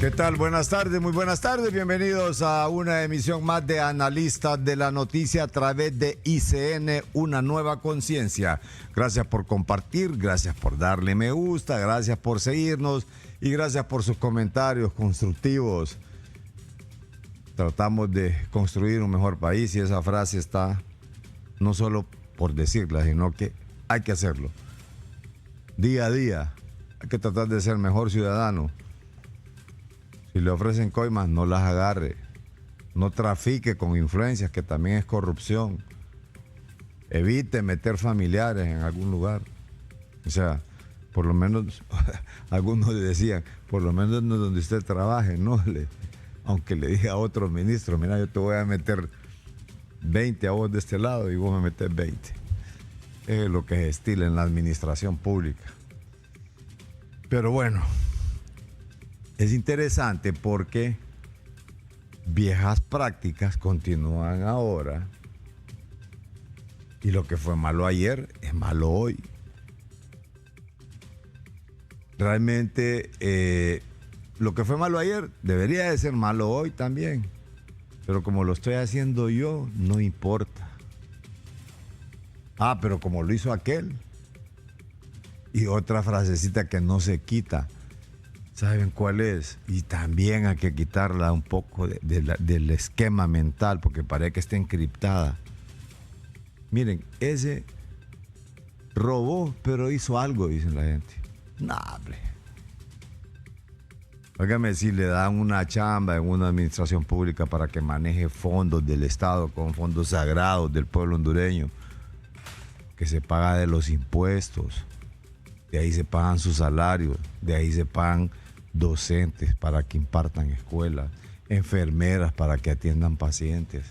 ¿Qué tal? Buenas tardes, muy buenas tardes. Bienvenidos a una emisión más de Analistas de la Noticia a través de ICN, una nueva conciencia. Gracias por compartir, gracias por darle me gusta, gracias por seguirnos y gracias por sus comentarios constructivos. Tratamos de construir un mejor país y esa frase está no solo por decirla, sino que hay que hacerlo. Día a día hay que tratar de ser mejor ciudadano. Si le ofrecen coimas, no las agarre. No trafique con influencias, que también es corrupción. Evite meter familiares en algún lugar. O sea, por lo menos, algunos decían, por lo menos no donde usted trabaje, no aunque le diga a otro ministro, mira, yo te voy a meter 20 a vos de este lado y vos me metes 20. Es lo que se estila en la administración pública. Pero bueno, es interesante porque viejas prácticas continúan ahora y lo que fue malo ayer es malo hoy. Realmente lo que fue malo ayer debería de ser malo hoy también, pero como lo estoy haciendo yo, no importa. Pero como lo hizo aquel. Y otra frasecita que no se quita. ¿Saben cuál es? Y también hay que quitarla un poco del esquema mental, porque parece que está encriptada. Miren, ese robó, pero hizo algo, dicen la gente. Nah, hombre. Óigame, si le dan una chamba en una administración pública para que maneje fondos del Estado, con fondos sagrados del pueblo hondureño, que se paga de los impuestos, de ahí se pagan sus salarios, de ahí se pagan docentes para que impartan escuelas, enfermeras para que atiendan pacientes,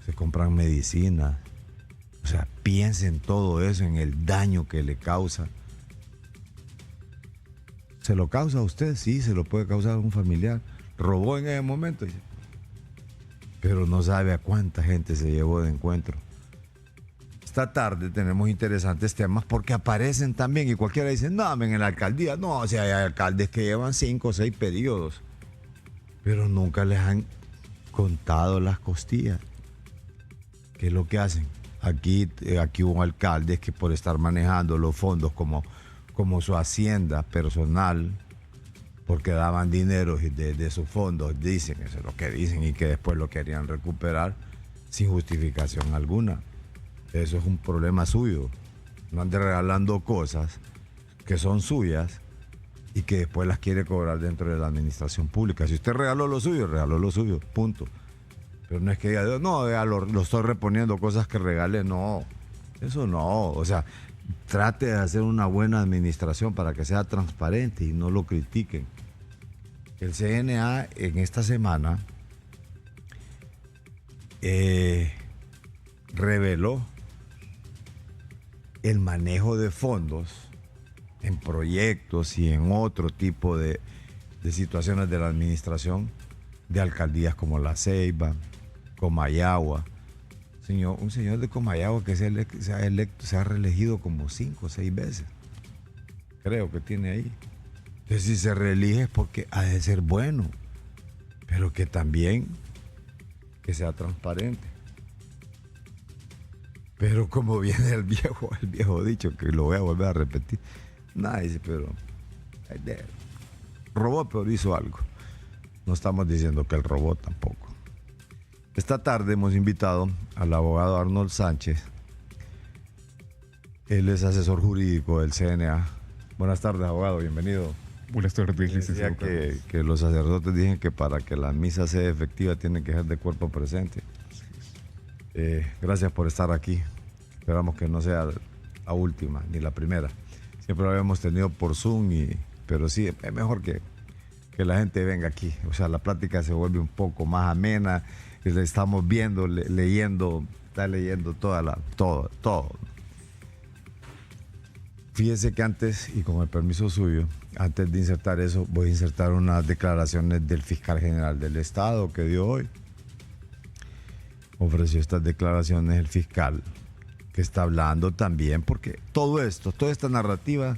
se compran medicinas. O sea, piensen todo eso en el daño que le causa. ¿Se lo causa a usted? Sí, se lo puede causar a un familiar. Robó en ese momento, pero no sabe a cuánta gente se llevó de encuentro. Esta tarde tenemos interesantes temas porque aparecen también y cualquiera dice, no, en la alcaldía, no, o sea, hay alcaldes que llevan 5 o 6 periodos, pero nunca les han contado las costillas. ¿Qué es lo que hacen? Aquí hubo alcaldes que por estar manejando los fondos como su hacienda personal, porque daban dinero de sus fondos, dicen, eso es lo que dicen, y que después lo querían recuperar sin justificación alguna. Eso es un problema suyo. No ande regalando cosas que son suyas y que después las quiere cobrar dentro de la administración pública. Si usted regaló lo suyo, punto. Pero no es que diga, no, lo estoy reponiendo cosas que regalé. No, eso no. O sea, trate de hacer una buena administración para que sea transparente y no lo critiquen. El CNA en esta semana reveló el manejo de fondos en proyectos y en otro tipo de situaciones de la administración de alcaldías como La Ceiba, Comayagua. Un señor de Comayagua que se ha reelegido como 5 o 6 veces. Creo que tiene ahí. Entonces, si se reelige es porque ha de ser bueno, pero que también que sea transparente. Pero como viene el viejo dicho, que lo voy a volver a repetir, nada, dice, pero robó, pero hizo algo. No estamos diciendo que él robó tampoco. Esta tarde hemos invitado al abogado Arnold Sánchez. Él es asesor jurídico del CNA. Buenas tardes, abogado, bienvenido. Buenas tardes, licenciado. Que los sacerdotes dicen que para que la misa sea efectiva tienen que ser de cuerpo presente. Gracias por estar aquí. Esperamos que no sea la última ni la primera. Siempre lo habíamos tenido por Zoom, pero sí, es mejor que la gente venga aquí. O sea, la plática se vuelve un poco más amena. Estamos viendo, leyendo, está leyendo todo. Fíjese que antes, y con el permiso suyo, antes de insertar eso, voy a insertar unas declaraciones del fiscal general del Estado que dio hoy. Ofreció estas declaraciones el fiscal, que está hablando también, porque todo esto, toda esta narrativa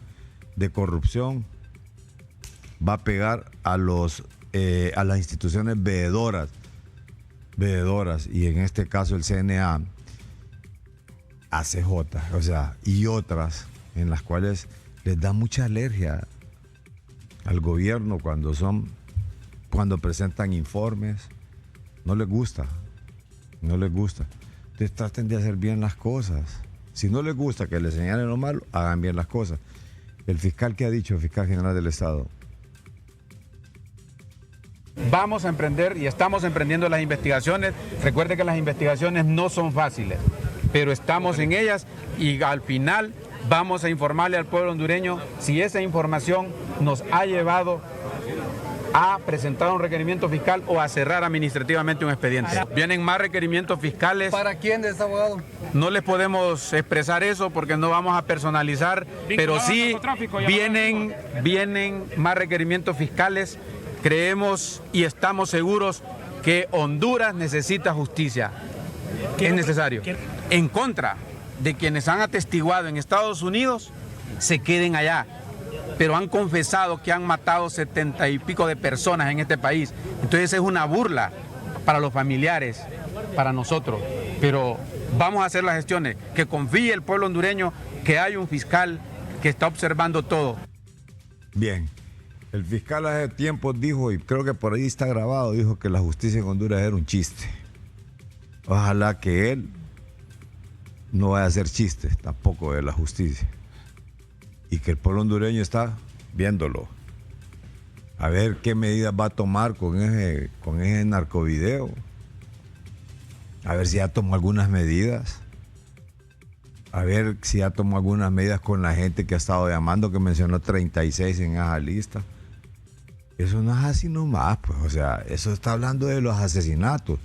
de corrupción va a pegar a las instituciones veedoras, y en este caso el CNA, ACJ, o sea, y otras en las cuales les da mucha alergia al gobierno cuando presentan informes. No les gusta. Entonces traten de hacer bien las cosas. Si no les gusta que les señalen lo malo, hagan bien las cosas. El fiscal, ¿qué ha dicho? El fiscal general del Estado. Vamos a emprender y estamos emprendiendo las investigaciones. Recuerde que las investigaciones no son fáciles, pero estamos en ellas y al final vamos a informarle al pueblo hondureño si esa información nos ha llevado a presentar un requerimiento fiscal o a cerrar administrativamente un expediente. Vienen más requerimientos fiscales. ¿Para quién es, abogado? No les podemos expresar eso porque no vamos a personalizar, pero sí vienen más requerimientos fiscales. Creemos y estamos seguros que Honduras necesita justicia. Es necesario. En contra de quienes han atestiguado en Estados Unidos, se queden allá. Pero han confesado que han matado 70 y pico de personas en este país. Entonces es una burla para los familiares, para nosotros. Pero vamos a hacer las gestiones, que confíe el pueblo hondureño que hay un fiscal que está observando todo. Bien, el fiscal hace tiempo dijo, y creo que por ahí está grabado, dijo que la justicia en Honduras era un chiste. Ojalá que él no vaya a hacer chistes tampoco de la justicia. Y que el pueblo hondureño está viéndolo. A ver qué medidas va a tomar con ese narcovideo. A ver si ya tomó algunas medidas. A ver si ya tomó algunas medidas con la gente que ha estado llamando, que mencionó 36 en esa lista. Eso no es así nomás, pues. O sea, eso está hablando de los asesinatos.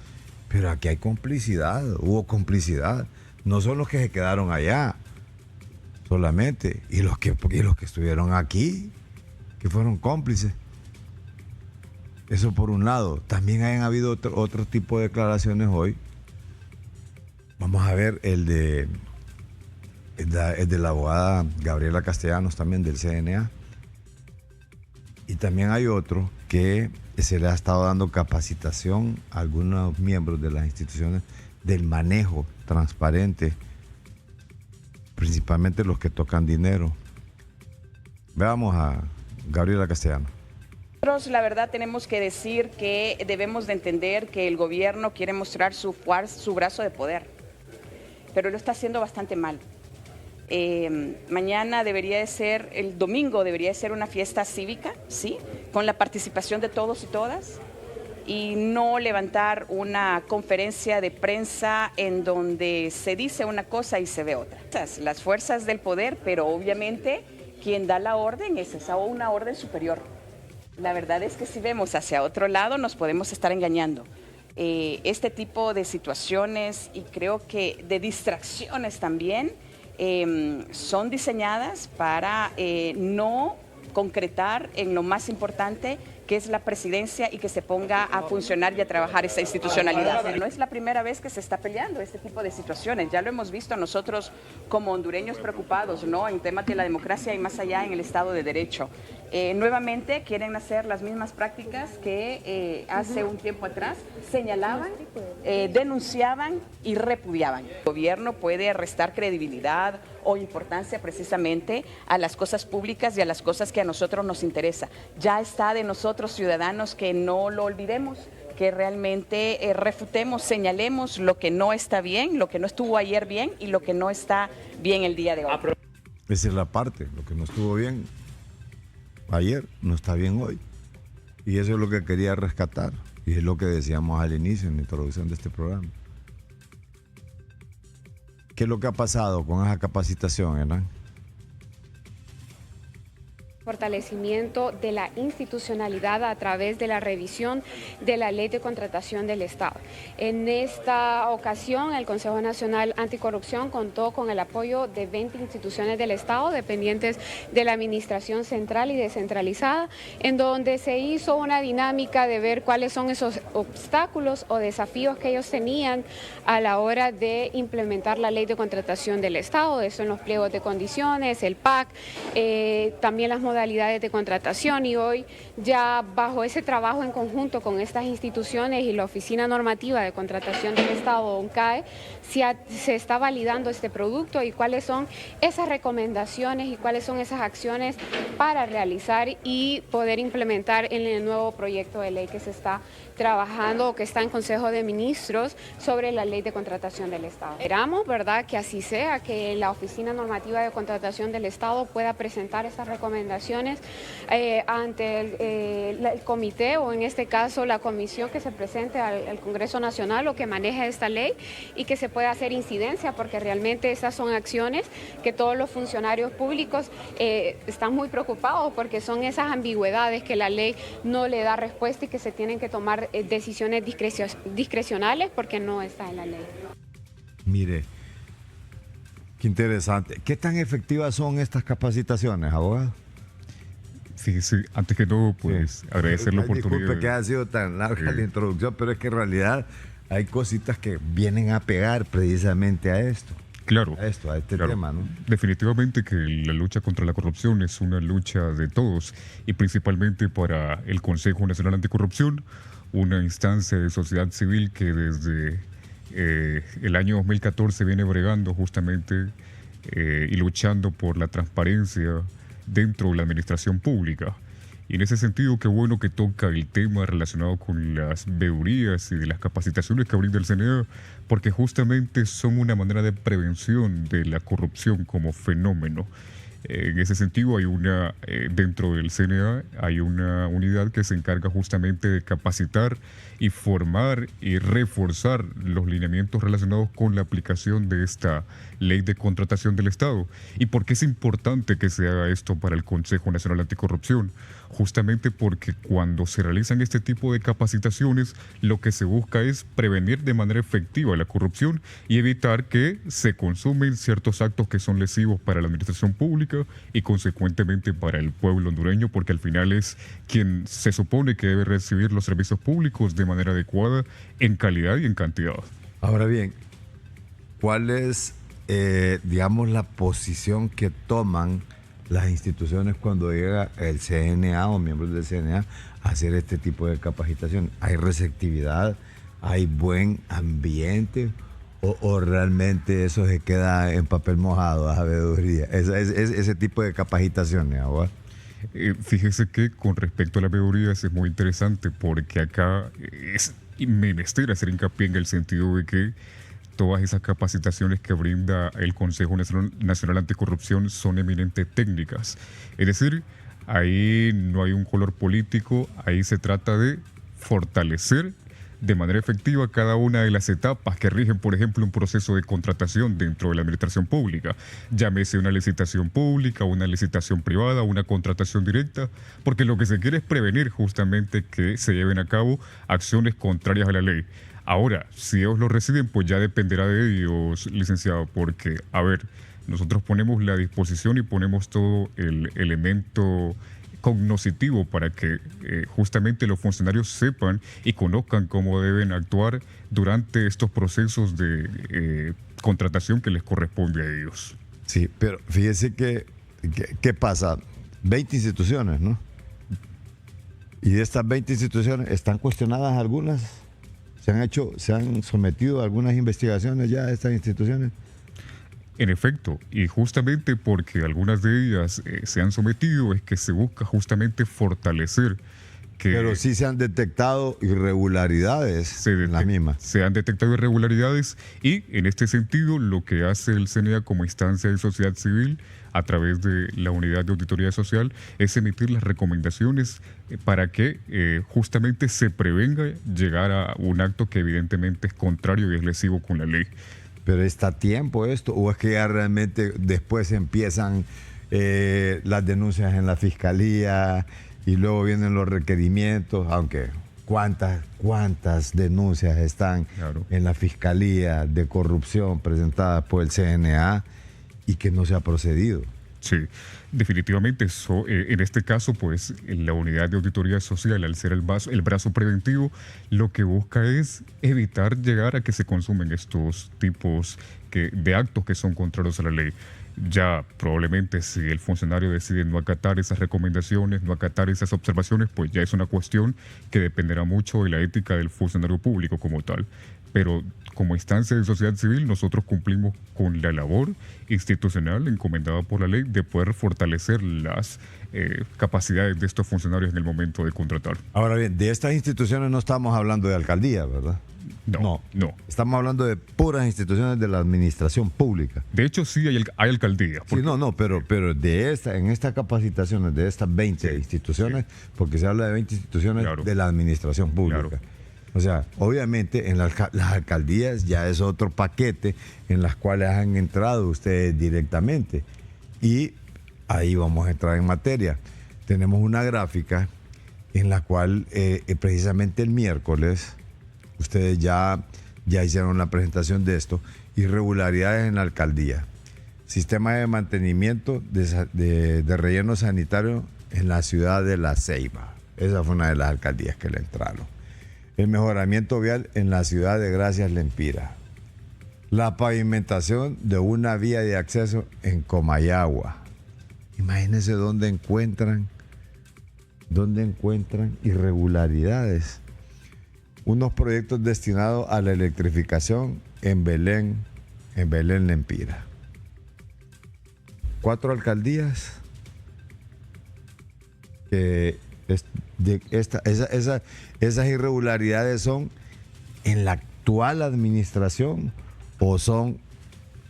Pero aquí hay complicidad, hubo complicidad. No son los que se quedaron allá solamente, y los que estuvieron aquí, que fueron cómplices. Eso por un lado. También han habido otro tipo de declaraciones hoy. Vamos a ver el de la abogada Gabriela Castellanos, también del CNA. Y también hay otro que se le ha estado dando capacitación a algunos miembros de las instituciones del manejo transparente, principalmente los que tocan dinero. Veamos a Gabriela Castellanos. Nosotros, la verdad, tenemos que decir que debemos de entender que el gobierno quiere mostrar su brazo de poder, pero lo está haciendo bastante mal. Mañana el domingo debería de ser una fiesta cívica, ¿sí? Con la participación de todos y todas, y no levantar una conferencia de prensa en donde se dice una cosa y se ve otra. Las fuerzas del poder, pero obviamente quien da la orden es una orden superior. La verdad es que si vemos hacia otro lado nos podemos estar engañando. Este tipo de situaciones, y creo que de distracciones también, son diseñadas para no concretar en lo más importante, que es la presidencia, y que se ponga a funcionar y a trabajar esa institucionalidad. No es la primera vez que se está peleando este tipo de situaciones, ya lo hemos visto nosotros como hondureños preocupados, ¿no?, en temas de la democracia y más allá en el Estado de Derecho. Nuevamente quieren hacer las mismas prácticas que hace un tiempo atrás señalaban, denunciaban y repudiaban. El gobierno puede restar credibilidad o importancia precisamente a las cosas públicas y a las cosas que a nosotros nos interesa. Ya está de nosotros, ciudadanos, que no lo olvidemos, que realmente refutemos, señalemos lo que no está bien, lo que no estuvo ayer bien y lo que no está bien el día de hoy. Esa es la parte, lo que no estuvo bien ayer no está bien hoy. Y eso es lo que quería rescatar, y es lo que decíamos al inicio en la introducción de este programa. ¿Qué es lo que ha pasado con esa capacitación, Hernán? Fortalecimiento de la institucionalidad a través de la revisión de la Ley de Contratación del Estado. En esta ocasión, el Consejo Nacional Anticorrupción contó con el apoyo de 20 instituciones del Estado dependientes de la Administración Central y Descentralizada, en donde se hizo una dinámica de ver cuáles son esos obstáculos o desafíos que ellos tenían a la hora de implementar la Ley de Contratación del Estado. Eso en los pliegos de condiciones, el PAC, también las modalidades modalidades de contratación, y hoy ya bajo ese trabajo en conjunto con estas instituciones y la Oficina Normativa de Contratación del Estado, ONCAE, se está validando este producto y cuáles son esas recomendaciones y cuáles son esas acciones para realizar y poder implementar en el nuevo proyecto de ley que se está trabajando o que está en Consejo de Ministros sobre la Ley de Contratación del Estado. Esperamos, ¿verdad?, que así sea, que la Oficina Normativa de Contratación del Estado pueda presentar esas recomendaciones ante el comité, o en este caso la comisión que se presente al Congreso Nacional o que maneje esta ley, y que se pueda hacer incidencia, porque realmente esas son acciones que todos los funcionarios públicos están muy preocupados, porque son esas ambigüedades que la ley no le da respuesta y que se tienen que tomar decisiones discrecionales porque no está en la ley. Mire, qué interesante. ¿Qué tan efectivas son estas capacitaciones, abogado? Fíjese, antes que todo, pues agradecer la oportunidad. Disculpe que ha sido tan larga la introducción, pero es que en realidad hay cositas que vienen a pegar precisamente a esto. Claro, a este tema, ¿no? Definitivamente que la lucha contra la corrupción es una lucha de todos, y principalmente para el Consejo Nacional Anticorrupción, una instancia de sociedad civil que desde el año 2014 viene bregando justamente y luchando por la transparencia dentro de la administración pública. Y en ese sentido, qué bueno que toca el tema relacionado con las veedurías y de las capacitaciones que brinda el CNA, porque justamente son una manera de prevención de la corrupción como fenómeno. En ese sentido, dentro del CNA hay una unidad que se encarga justamente de capacitar y formar y reforzar los lineamientos relacionados con la aplicación de esta ley de contratación del Estado. ¿Y por qué es importante que se haga esto para el Consejo Nacional Anticorrupción? Justamente porque cuando se realizan este tipo de capacitaciones, lo que se busca es prevenir de manera efectiva la corrupción y evitar que se consumen ciertos actos que son lesivos para la administración pública y consecuentemente para el pueblo hondureño, porque al final es quien se supone que debe recibir los servicios públicos de manera adecuada, en calidad y en cantidad. Ahora bien, ¿cuál es, digamos, la posición que toman las instituciones cuando llega el CNA o miembros del CNA a hacer este tipo de capacitación? ¿Hay receptividad? ¿Hay buen ambiente? ¿O realmente eso se queda en papel mojado, a sabiduría? Ese tipo de capacitaciones, ¿verdad? Fíjese que con respecto a las veedurías es muy interesante, porque acá es menester hacer hincapié en el sentido de que todas esas capacitaciones que brinda el Consejo Nacional Anticorrupción son eminentemente técnicas. Es decir, ahí no hay un color político, ahí se trata de fortalecer de manera efectiva cada una de las etapas que rigen, por ejemplo, un proceso de contratación dentro de la administración pública. Llámese una licitación pública, una licitación privada, una contratación directa, porque lo que se quiere es prevenir justamente que se lleven a cabo acciones contrarias a la ley. Ahora, si ellos lo reciben, pues ya dependerá de ellos, licenciado, porque, a ver, nosotros ponemos la disposición y ponemos todo el elemento cognoscitivo para que justamente los funcionarios sepan y conozcan cómo deben actuar durante estos procesos de contratación que les corresponde a ellos. Sí, pero fíjese ¿qué pasa? 20 instituciones, ¿no? Y de estas 20 instituciones, ¿están cuestionadas algunas? ¿Se han sometido a algunas investigaciones ya estas instituciones? En efecto, y justamente porque algunas de ellas se han sometido, es que se busca justamente fortalecer que... Pero sí se han detectado irregularidades en las mismas. Se han detectado irregularidades, y en este sentido lo que hace el CNA como instancia de sociedad civil a través de la unidad de auditoría social es emitir las recomendaciones para que justamente se prevenga llegar a un acto que evidentemente es contrario y es lesivo con la ley. ¿Pero está a tiempo esto? ¿O es que ya realmente después empiezan las denuncias en la fiscalía y luego vienen los requerimientos? Aunque ¿cuántas denuncias están en la fiscalía de corrupción presentadas por el CNA y que no se ha procedido? Sí, definitivamente en este caso, pues la unidad de auditoría social, al ser el brazo preventivo, lo que busca es evitar llegar a que se consumen estos tipos de actos que son contrarios a la ley. Ya probablemente si el funcionario decide no acatar esas recomendaciones, no acatar esas observaciones, pues ya es una cuestión que dependerá mucho de la ética del funcionario público como tal. Pero como instancia de sociedad civil, nosotros cumplimos con la labor institucional encomendada por la ley de poder fortalecer las capacidades de estos funcionarios en el momento de contratar. Ahora bien, de estas instituciones no estamos hablando de alcaldía, ¿verdad? No. Estamos hablando de puras instituciones de la administración pública. De hecho, sí hay alcaldías. Sí, pero en estas capacitaciones de estas 20 instituciones, porque se habla de 20 instituciones de la administración pública. Claro. O sea, obviamente en las alcaldías ya es otro paquete en las cuales han entrado ustedes directamente. Y ahí vamos a entrar en materia. Tenemos una gráfica en la cual precisamente el miércoles ustedes ya hicieron la presentación de esto. Irregularidades en la alcaldía. Sistema de mantenimiento de relleno sanitario en la ciudad de La Ceiba. Esa fue una de las alcaldías que le entraron. El mejoramiento vial en la ciudad de Gracias Lempira. La pavimentación de una vía de acceso en Comayagua. Imagínense dónde encuentran irregularidades. Unos proyectos destinados a la electrificación en Belén Lempira. 4 alcaldías que esas irregularidades son en la actual administración o son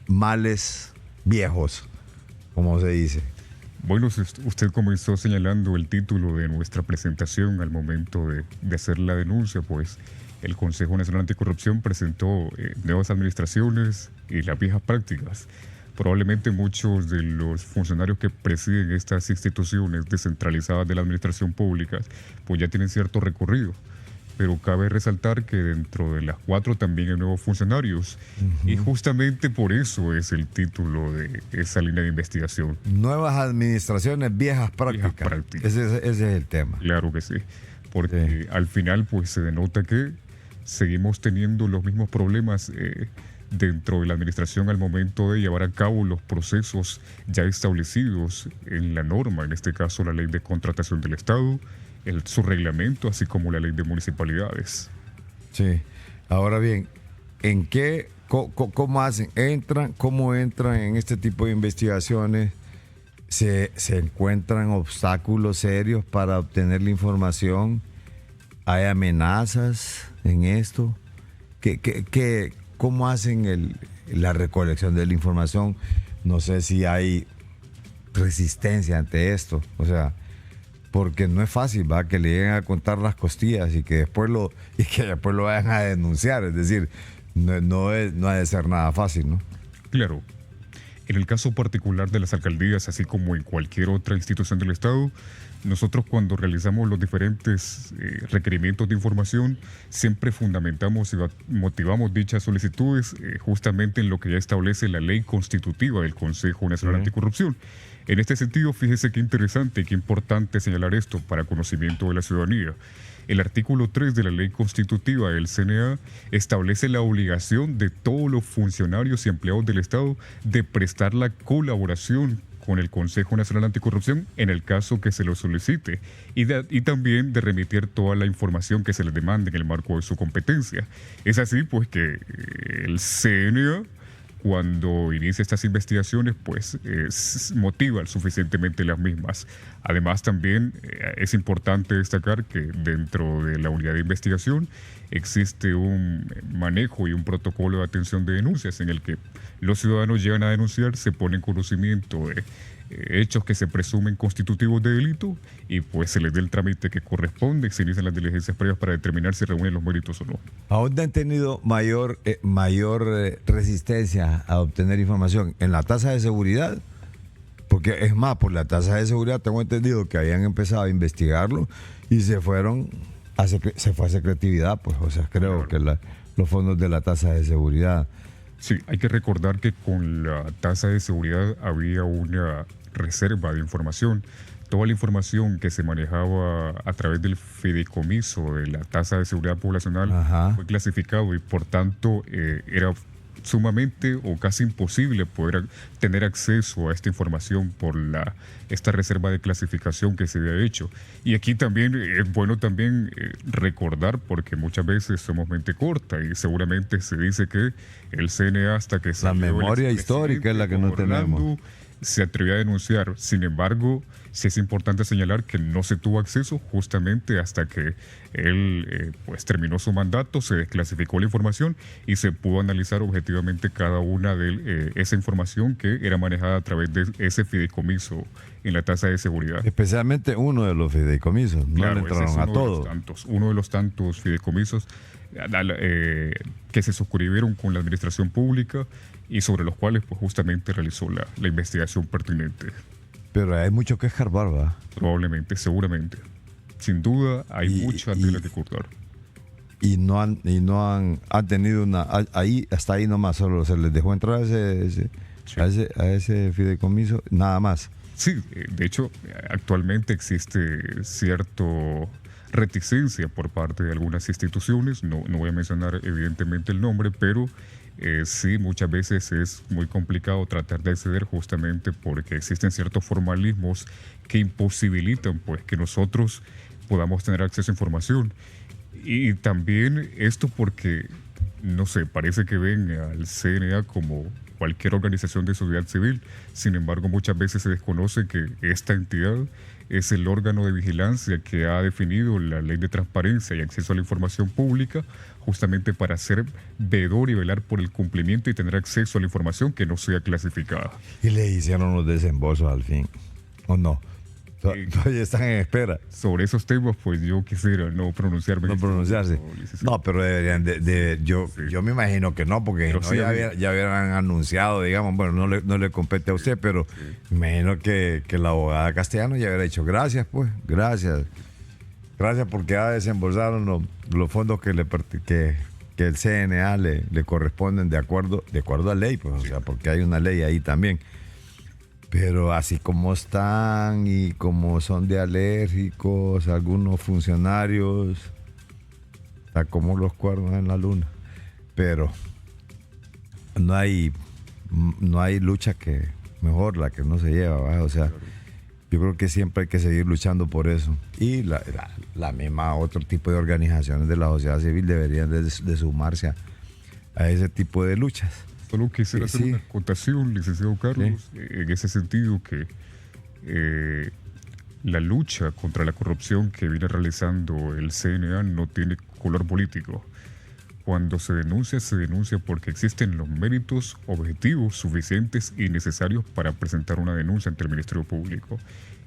males viejos, como se dice. Bueno, usted comenzó señalando el título de nuestra presentación al momento de hacer la denuncia, pues el Consejo Nacional Anticorrupción presentó nuevas administraciones y las viejas prácticas. Probablemente muchos de los funcionarios que presiden estas instituciones descentralizadas de la administración pública pues ya tienen cierto recorrido. Pero cabe resaltar que dentro de las 4 también hay nuevos funcionarios. Y justamente por eso es el título de esa línea de investigación. Nuevas administraciones, viejas prácticas. Ese es el tema. Claro que sí. Porque al final pues se denota que seguimos teniendo los mismos problemas dentro de la administración al momento de llevar a cabo los procesos ya establecidos en la norma, en este caso la Ley de Contratación del Estado, su reglamento, así como la Ley de Municipalidades. Sí. Ahora bien, ¿cómo hacen? ¿Cómo entran en este tipo de investigaciones? ¿Se encuentran obstáculos serios para obtener la información? ¿Hay amenazas en esto? ¿Cómo hacen la recolección de la información? No sé si hay resistencia ante esto. O sea, porque no es fácil, ¿va? Que le lleguen a contar las costillas y que después lo vayan a denunciar. Es decir, no ha de ser nada fácil, ¿no? Claro. En el caso particular de las alcaldías, así como en cualquier otra institución del Estado, nosotros cuando realizamos los diferentes requerimientos de información, siempre fundamentamos y motivamos dichas solicitudes justamente en lo que ya establece la ley constitutiva del Consejo Nacional Anticorrupción. En este sentido, fíjese qué interesante y qué importante señalar esto para conocimiento de la ciudadanía. El artículo 3 de la ley constitutiva del CNA establece la obligación de todos los funcionarios y empleados del Estado de prestar la colaboración con el Consejo Nacional Anticorrupción en el caso que se lo solicite y también de remitir toda la información que se les demande en el marco de su competencia. Es así pues que el CNA, cuando inicia estas investigaciones, pues motiva suficientemente las mismas. Además, también es importante destacar que dentro de la unidad de investigación existe un manejo y un protocolo de atención de denuncias en el que los ciudadanos llegan a denunciar, se ponen conocimiento de hechos que se presumen constitutivos de delito y pues se les dé el trámite que corresponde y se inician las diligencias previas para determinar si reúnen los méritos o no. ¿A dónde han tenido mayor resistencia a obtener información? ¿En la tasa de seguridad? Porque es más, por la tasa de seguridad tengo entendido que habían empezado a investigarlo y se fue a secretividad, pues, o sea, creo que los fondos de la tasa de seguridad. Sí, hay que recordar que con la tasa de seguridad había una reserva de información. Toda la información que se manejaba a través del fideicomiso de la tasa de seguridad poblacional fue clasificado y por tanto era sumamente o casi imposible poder tener acceso a esta información por esta reserva de clasificación que se había hecho. Y aquí también es bueno también recordar, porque muchas veces somos mente corta y seguramente se dice que el CNA, hasta que la memoria histórica es la que no tenemos, se atrevió a denunciar. Sin embargo, sí es importante señalar que no se tuvo acceso justamente hasta que él pues terminó su mandato, se desclasificó la información y se pudo analizar objetivamente cada una de esa información que era manejada a través de ese fideicomiso en la tasa de seguridad. Especialmente uno de los fideicomisos, claro, no le entraron a todos. Uno de los tantos fideicomisos que se suscribieron con la administración pública y sobre los cuales pues justamente realizó la investigación pertinente. Pero hay mucho que escarbar, ¿va? Probablemente, seguramente. Sin duda hay mucha tela que cortar. Y no han tenido hasta ahí nomás, solo se les dejó entrar a ese fideicomiso, nada más. Sí, de hecho, actualmente existe cierto reticencia por parte de algunas instituciones, no voy a mencionar evidentemente el nombre, pero sí, muchas veces es muy complicado tratar de acceder justamente porque existen ciertos formalismos que imposibilitan pues que nosotros podamos tener acceso a información. Y también esto porque, no sé, parece que ven al CNA como cualquier organización de sociedad civil. Sin embargo, muchas veces se desconoce que esta entidad es el órgano de vigilancia que ha definido la ley de transparencia y acceso a la información pública, justamente para ser veedor y velar por el cumplimiento y tener acceso a la información que no sea clasificada. Y le hicieron los desembolsos al fin, ¿o no? Todavía están en espera. Sobre esos temas, pues yo quisiera no pronunciarme. No pronunciarse. No, pero deberían yo me imagino que no, porque no, sí, ya hubieran anunciado, digamos, bueno, no le compete a usted, pero me imagino que la abogada Castellano ya hubiera dicho gracias, pues, gracias porque ya desembolsaron los fondos que el CNA le corresponden de acuerdo a ley, pues, o sea, porque hay una ley ahí también. Pero así como están y como son de alérgicos algunos funcionarios, está como los cuernos en la luna. Pero no hay lucha que mejor la que no se lleva, ¿verdad? O sea, yo creo que siempre hay que seguir luchando por eso. Y la misma otro tipo de organizaciones de la sociedad civil deberían de sumarse a ese tipo de luchas. Solo quisiera hacer una acotación, licenciado Carlos, en ese sentido que la lucha contra la corrupción que viene realizando el CNA no tiene color político. Cuando se denuncia porque existen los méritos objetivos suficientes y necesarios para presentar una denuncia ante el Ministerio Público.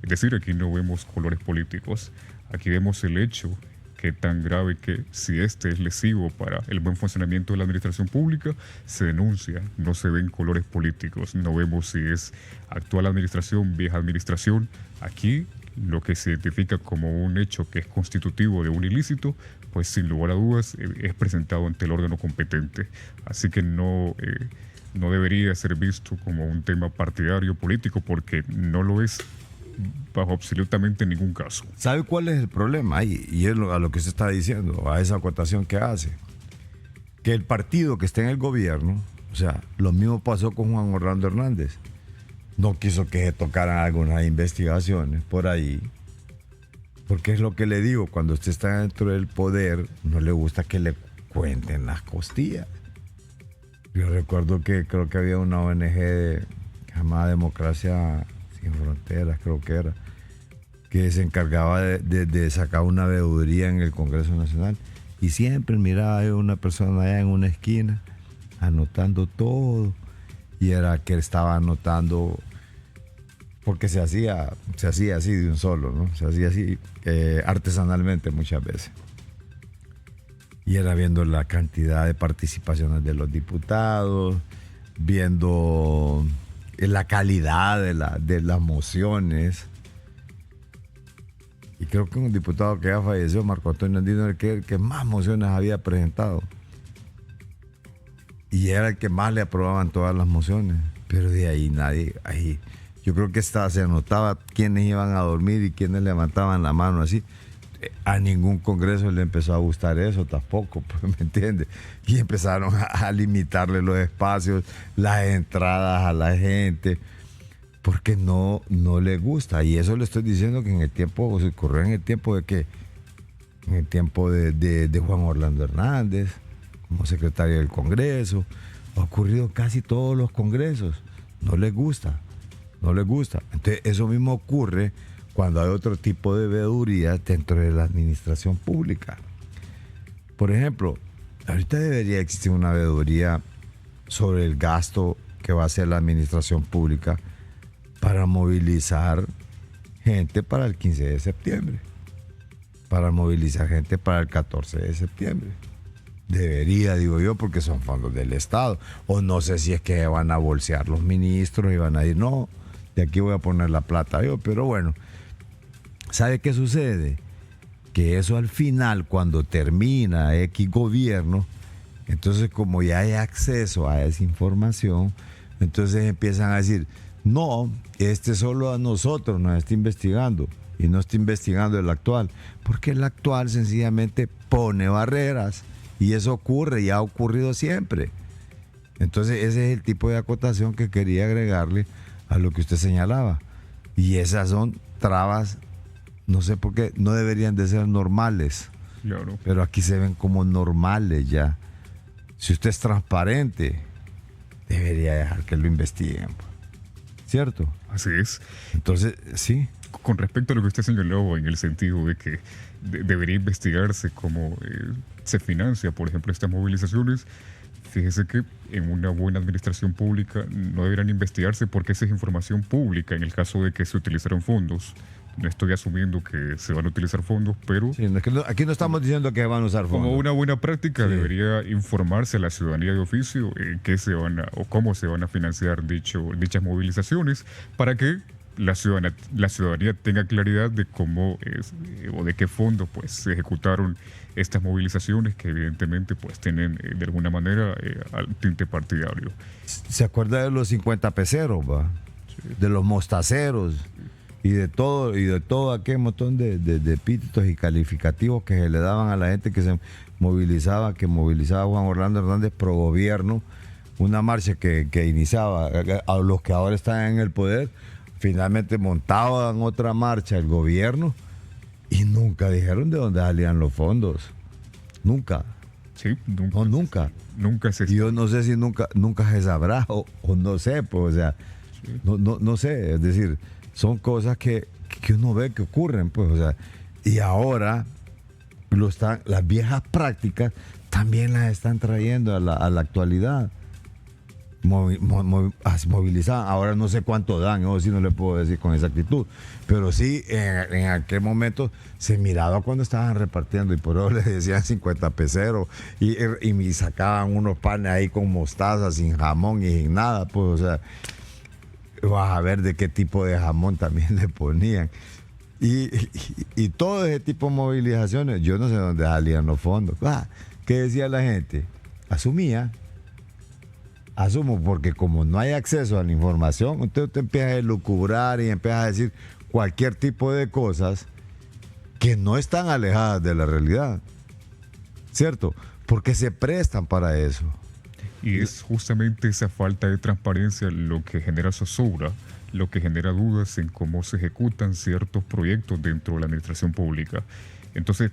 Es decir, aquí no vemos colores políticos, aquí vemos el hecho que tan grave que si este es lesivo para el buen funcionamiento de la administración pública, se denuncia, no se ven colores políticos, no vemos si es actual administración, vieja administración. Aquí lo que se identifica como un hecho que es constitutivo de un ilícito, pues sin lugar a dudas es presentado ante el órgano competente. Así que no debería ser visto como un tema partidario político porque no lo es bajo absolutamente ningún caso. ¿Sabe cuál es el problema? Y es a lo que se está diciendo, a esa acotación que hace. Que el partido que está en el gobierno, o sea, lo mismo pasó con Juan Orlando Hernández. No quiso que se tocaran algunas investigaciones por ahí. Porque es lo que le digo, cuando usted está dentro del poder, no le gusta que le cuenten las costillas. Yo recuerdo que creo que había una ONG llamada Democracia Sin Fronteras, creo que era, que se encargaba de sacar una veeduría en el Congreso Nacional y siempre miraba a una persona allá en una esquina anotando todo y era que estaba anotando porque se hacía así de un solo, ¿no? Se hacía así artesanalmente muchas veces y era viendo la cantidad de participaciones de los diputados, viendo la calidad de las mociones. Y creo que un diputado que ya falleció, Marco Antonio Andino, era el que más mociones había presentado. Y era el que más le aprobaban todas las mociones. Pero de ahí nadie, yo creo que se anotaba quiénes iban a dormir y quiénes levantaban la mano así. A ningún congreso le empezó a gustar eso tampoco, pues, ¿me entiendes? Y empezaron a limitarle los espacios, las entradas a la gente, porque no le gusta. Y eso le estoy diciendo que en el tiempo, se ocurrió en el tiempo de que, en el tiempo de Juan Orlando Hernández, como secretario del Congreso, ha ocurrido casi todos los congresos. No les gusta. Entonces, eso mismo ocurre cuando hay otro tipo de veedurías dentro de la administración pública. Por ejemplo, ahorita debería existir una veeduría sobre el gasto que va a hacer la administración pública para movilizar gente para el 15 de septiembre, para movilizar gente para el 14 de septiembre. Debería, digo yo, porque son fondos del Estado. O no sé si es que van a bolsear los ministros y van a decir, no, de aquí voy a poner la plata yo, pero bueno. ¿Sabe qué sucede? Que eso al final, cuando termina X gobierno, entonces como ya hay acceso a esa información, entonces empiezan a decir, no, solo a nosotros nos está investigando y no está investigando el actual, porque el actual sencillamente pone barreras y eso ocurre y ha ocurrido siempre. Entonces ese es el tipo de acotación que quería agregarle a lo que usted señalaba. Y esas son trabas. No sé por qué, no deberían de ser normales. Claro. Pero aquí se ven como normales ya. Si usted es transparente, debería dejar que lo investiguen. ¿Cierto? Así es. Entonces, sí. Con respecto a lo que usted señaló, en el sentido de que debería investigarse cómo se financia, por ejemplo, estas movilizaciones, fíjese que en una buena administración pública no deberían investigarse porque esa es información pública en el caso de que se utilizaron fondos. No estoy asumiendo que se van a utilizar fondos, pero... Sí, aquí no estamos diciendo que van a usar fondos. Como una buena práctica, sí, debería informarse a la ciudadanía de oficio qué se van o cómo se van a financiar dichas movilizaciones para que la ciudadanía tenga claridad de cómo es o de qué fondos pues, se ejecutaron estas movilizaciones que evidentemente pues tienen de alguna manera al tinte partidario. ¿Se acuerda de los 50 peceros, va? Sí. De los mostaceros. Y de todo aquel montón de epítetos y calificativos que se le daban a la gente que se movilizaba, Juan Orlando Hernández pro gobierno, una marcha que iniciaba a los que ahora están en el poder, finalmente montaban otra marcha el gobierno y nunca dijeron de dónde salían los fondos. Nunca. Sí, nunca. No, nunca. Nunca se... Y yo no sé si nunca se sabrá o no sé, pues, o sea, sí. No sé, es decir... Son cosas que uno ve que ocurren, pues, o sea, y ahora las viejas prácticas también las están trayendo a la actualidad. Movilizaban, ahora no sé cuánto dan, eso sí no le puedo decir con exactitud, pero sí en aquel momento se miraba cuando estaban repartiendo y por eso les decían 50 peceros y me sacaban unos panes ahí con mostaza, sin jamón y sin nada, pues, o sea, vas a ver de qué tipo de jamón también le ponían. Y todo ese tipo de movilizaciones, yo no sé dónde salían los fondos. ¿Qué decía la gente? Asumo, porque como no hay acceso a la información, usted empieza a elucubrar y empieza a decir cualquier tipo de cosas que no están alejadas de la realidad. ¿Cierto? Porque se prestan para eso. Y es justamente esa falta de transparencia lo que genera zozobra, lo que genera dudas en cómo se ejecutan ciertos proyectos dentro de la administración pública. Entonces,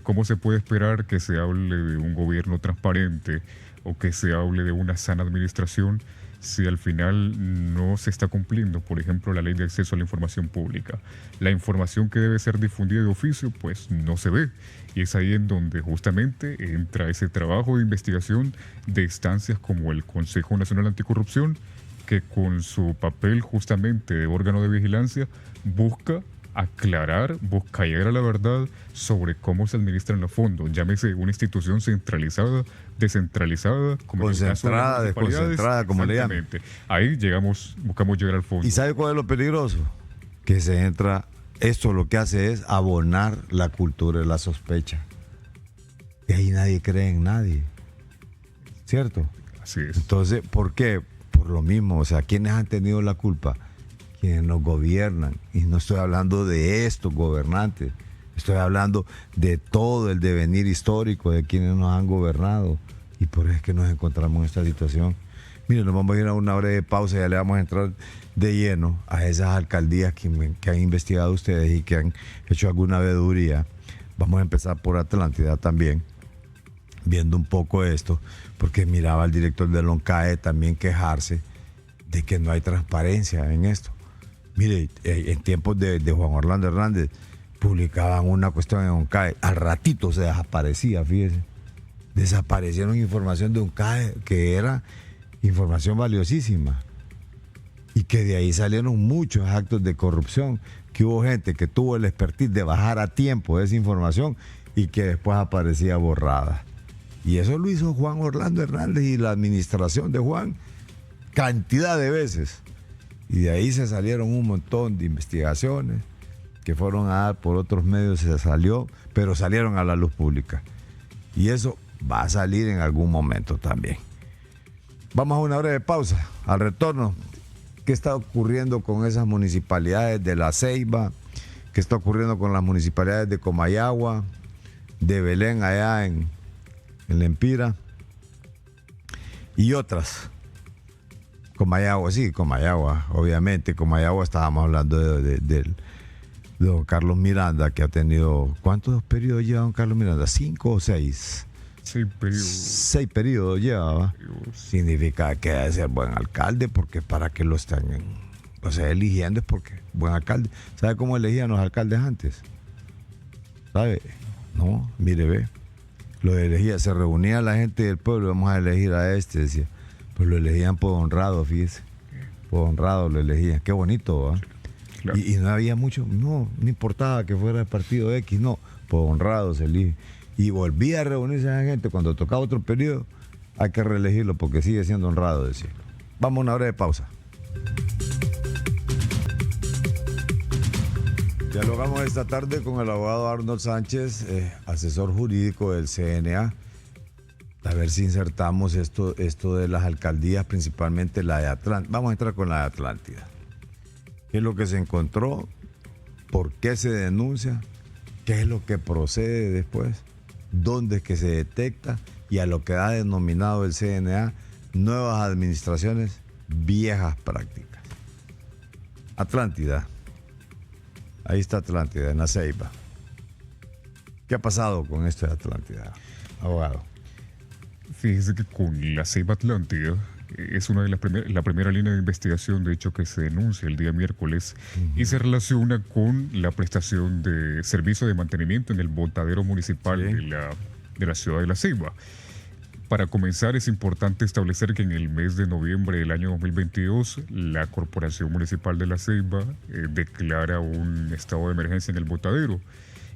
¿cómo se puede esperar que se hable de un gobierno transparente o que se hable de una sana administración si al final no se está cumpliendo, por ejemplo, la ley de acceso a la información pública? La información que debe ser difundida de oficio, pues no se ve. Y es ahí en donde justamente entra ese trabajo de investigación de instancias como el Consejo Nacional Anticorrupción, que con su papel justamente de órgano de vigilancia busca aclarar, busca llegar a la verdad sobre cómo se administran los fondos. Llámese una institución centralizada, descentralizada, como concentrada, desconcentrada, como le llaman. Ahí buscamos llegar al fondo. ¿Y sabe cuál es lo peligroso? Que se entra... Esto lo que hace es abonar la cultura de la sospecha. Y ahí nadie cree en nadie. ¿Cierto? Así es. Entonces, ¿por qué? Por lo mismo. O sea, ¿quiénes han tenido la culpa? Quienes nos gobiernan. Y no estoy hablando de estos gobernantes. Estoy hablando de todo el devenir histórico de quienes nos han gobernado. Y por eso es que nos encontramos en esta situación. Miren, nos vamos a ir a una breve pausa y ya le vamos a entrar de lleno a esas alcaldías que han investigado ustedes y que han hecho alguna veeduría. Vamos a empezar por Atlántida también, viendo un poco esto, porque miraba al director del ONCAE también quejarse de que no hay transparencia en esto. Mire, en tiempos de Juan Orlando Hernández publicaban una cuestión en ONCAE, al ratito se desaparecía, fíjese. Desaparecieron información de ONCAE que era información valiosísima y que de ahí salieron muchos actos de corrupción, que hubo gente que tuvo el expertise de bajar a tiempo esa información y que después aparecía borrada. Y eso lo hizo Juan Orlando Hernández y la administración de Juan cantidad de veces. Y de ahí se salieron un montón de investigaciones que fueron a dar por otros medios, se salió, pero salieron a la luz pública. Y eso va a salir en algún momento también. Vamos a una breve pausa. Al retorno, ¿qué está ocurriendo con esas municipalidades de La Ceiba? ¿Qué está ocurriendo con las municipalidades de Comayagua, de Belén allá en Lempira y otras? Comayagua, sí, Comayagua, obviamente. Comayagua estábamos hablando de don Carlos Miranda, que ha tenido, ¿cuántos periodos lleva don Carlos Miranda? ¿5 o 6? 6 periodos. 6 periodos lleva. Significa que debe ser buen alcalde, porque para que lo estén eligiendo es porque buen alcalde. ¿Sabe cómo elegían los alcaldes antes? ¿Sabe? No, mire, ve. Lo elegía, se reunía la gente del pueblo, vamos a elegir a este, decía. Pues lo elegían por honrado, fíjese. Por honrado lo elegían. Qué bonito, ¿va? Claro. Y no había mucho, no importaba que fuera el partido X, no, por honrado se elige. Y volvía a reunirse a la gente cuando tocaba otro periodo, hay que reelegirlo porque sigue siendo honrado, decía. Vamos a una hora de pausa. Dialogamos esta tarde con el abogado Arnold Sánchez, asesor jurídico del CNA. A ver si insertamos esto de las alcaldías, principalmente la de Atlántida. Vamos a entrar con la de Atlántida. ¿Qué es lo que se encontró? ¿Por qué se denuncia? ¿Qué es lo que procede después? ¿Dónde es que se detecta? Y a lo que ha denominado el CNA, nuevas administraciones, viejas prácticas. Atlántida. Ahí está Atlántida, en La Ceiba. ¿Qué ha pasado con esto de Atlántida, abogado? Fíjese que con La Ceiba Atlántida es una de la primera línea de investigación, de hecho, que se denuncia el día miércoles y se relaciona con la prestación de servicio de mantenimiento en el botadero municipal de la ciudad de La Ceiba. Para comenzar, es importante establecer que en el mes de noviembre del año 2022, la Corporación Municipal de La Ceiba declara un estado de emergencia en el botadero.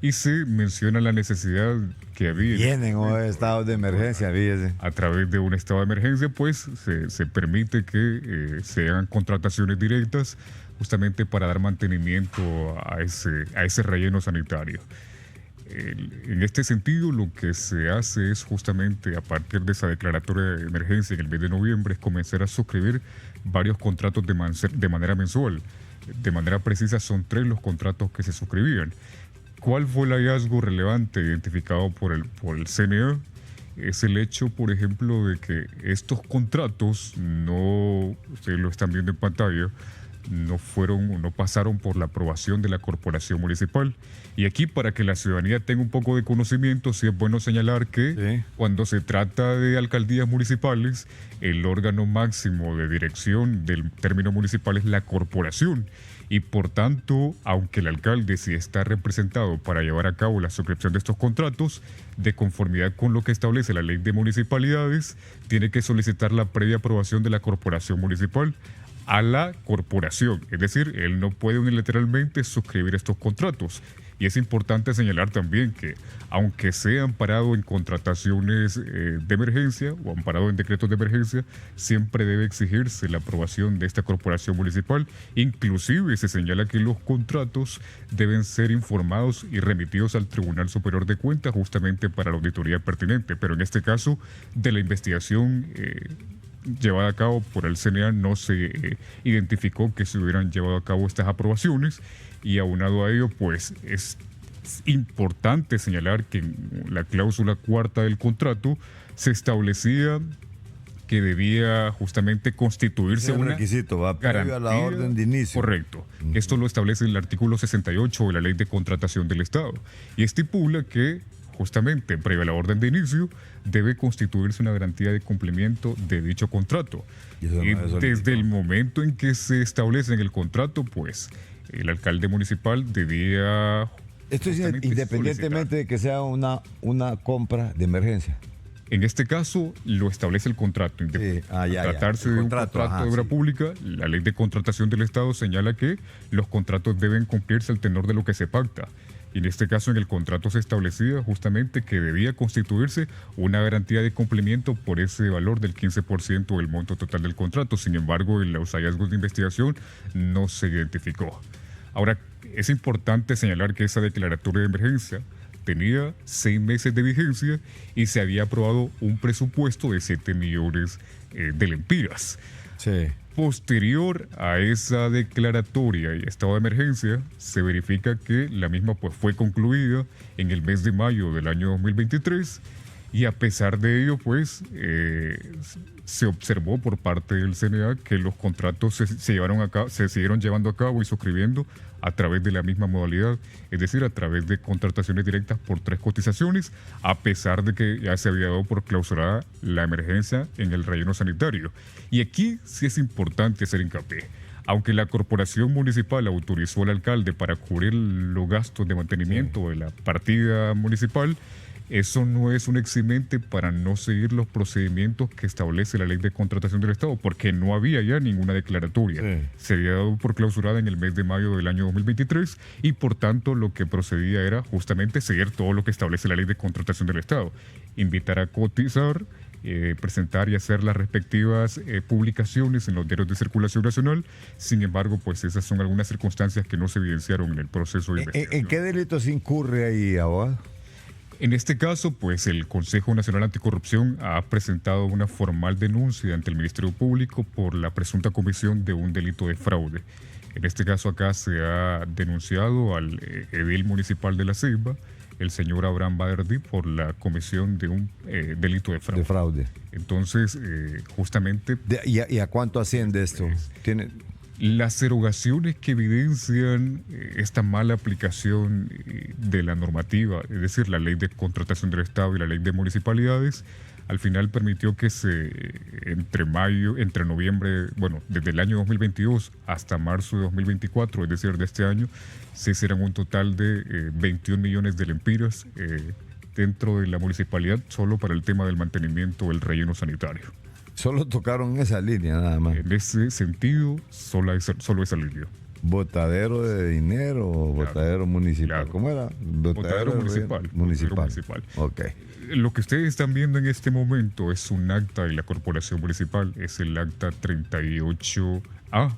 Y se menciona la necesidad que había. Tienen estados de emergencia, fíjese. A través de un estado de emergencia, pues se permite que se hagan contrataciones directas justamente para dar mantenimiento a ese relleno sanitario. En este sentido, lo que se hace es justamente, a partir de esa declaratoria de emergencia en el mes de noviembre, es comenzar a suscribir varios contratos de manera mensual. De manera precisa, son 3 los contratos que se suscribían. ¿Cuál fue el hallazgo relevante identificado por el CNA? Es el hecho, por ejemplo, de que estos contratos ustedes lo están viendo en pantalla, no pasaron por la aprobación de la Corporación Municipal. Y aquí, para que la ciudadanía tenga un poco de conocimiento, sí es bueno señalar que cuando se trata de alcaldías municipales, el órgano máximo de dirección del término municipal es la corporación. Y por tanto, aunque el alcalde sí está representado para llevar a cabo la suscripción de estos contratos, de conformidad con lo que establece la ley de municipalidades, tiene que solicitar la previa aprobación de la corporación municipal a la corporación. Es decir, él no puede unilateralmente suscribir estos contratos. Y es importante señalar también que, aunque sea amparado en contrataciones de emergencia o amparado en decretos de emergencia, siempre debe exigirse la aprobación de esta corporación municipal. Inclusive se señala que los contratos deben ser informados y remitidos al Tribunal Superior de Cuentas justamente para la auditoría pertinente. Pero en este caso, de la investigación llevada a cabo por el CNA, no se identificó que se hubieran llevado a cabo estas aprobaciones. Y aunado a ello, pues es Es importante señalar que en la cláusula cuarta del contrato se establecía que debía justamente constituirse un una requisito, va previo a la orden de inicio. Correcto. Esto lo establece el artículo 68 de la Ley de Contratación del Estado y estipula que justamente previo a la orden de inicio debe constituirse una garantía de cumplimiento de dicho contrato. Y desde el momento en que se establece en el contrato, pues el alcalde municipal debía... Esto es independientemente de que sea una compra de emergencia. En este caso lo establece el contrato. Tratarse de un contrato de obra pública, la Ley de Contratación del Estado señala que los contratos deben cumplirse al tenor de lo que se pacta. Y en este caso en el contrato se establecía justamente que debía constituirse una garantía de cumplimiento por ese valor del 15% del monto total del contrato. Sin embargo, en los hallazgos de investigación no se identificó. Ahora, es importante señalar que esa declaratoria de emergencia tenía 6 meses de vigencia y se había aprobado un presupuesto de 7 millones de lempiras. Sí. Posterior a esa declaratoria y estado de emergencia, se verifica que la misma pues, fue concluida en el mes de mayo del año 2023 y a pesar de ello, pues, se observó por parte del CNA que los contratos se siguieron llevando a cabo y suscribiendo a través de la misma modalidad, es decir, a través de contrataciones directas por 3 cotizaciones, a pesar de que ya se había dado por clausurada la emergencia en el relleno sanitario. Y aquí sí es importante hacer hincapié. Aunque la corporación municipal autorizó al alcalde para cubrir los gastos de mantenimiento de la partida municipal, eso no es un eximente para no seguir los procedimientos que establece la Ley de Contratación del Estado, porque no había ya ninguna declaratoria. Sí. Se había dado por clausurada en el mes de mayo del año 2023 y por tanto lo que procedía era justamente seguir todo lo que establece la Ley de Contratación del Estado. Invitar a cotizar, presentar y hacer las respectivas publicaciones en los diarios de circulación nacional. Sin embargo, pues esas son algunas circunstancias que no se evidenciaron en el proceso de investigación. ¿En qué delitos incurre ahí, abogado? En este caso, pues el Consejo Nacional Anticorrupción ha presentado una formal denuncia ante el Ministerio Público por la presunta comisión de un delito de fraude. En este caso acá se ha denunciado al edil municipal de La Ceiba, el señor Abraham Baderdi, por la comisión de un delito de fraude. Entonces, justamente... ¿Y a cuánto asciende esto? ¿Tiene...? Las erogaciones que evidencian esta mala aplicación de la normativa, es decir, la Ley de Contratación del Estado y la Ley de Municipalidades, al final permitió que entre noviembre, desde el año 2022 hasta marzo de 2024, es decir, de este año, se hicieron un total de 21 millones de lempiras dentro de la municipalidad solo para el tema del mantenimiento del relleno sanitario. Solo tocaron esa línea nada más. En ese sentido, solo esa línea. ¿Botadero de dinero o botadero municipal? Claro. ¿Cómo era? Botadero municipal. Municipal. Ok. Lo que ustedes están viendo en este momento es un acta de la corporación municipal, es el acta 38A.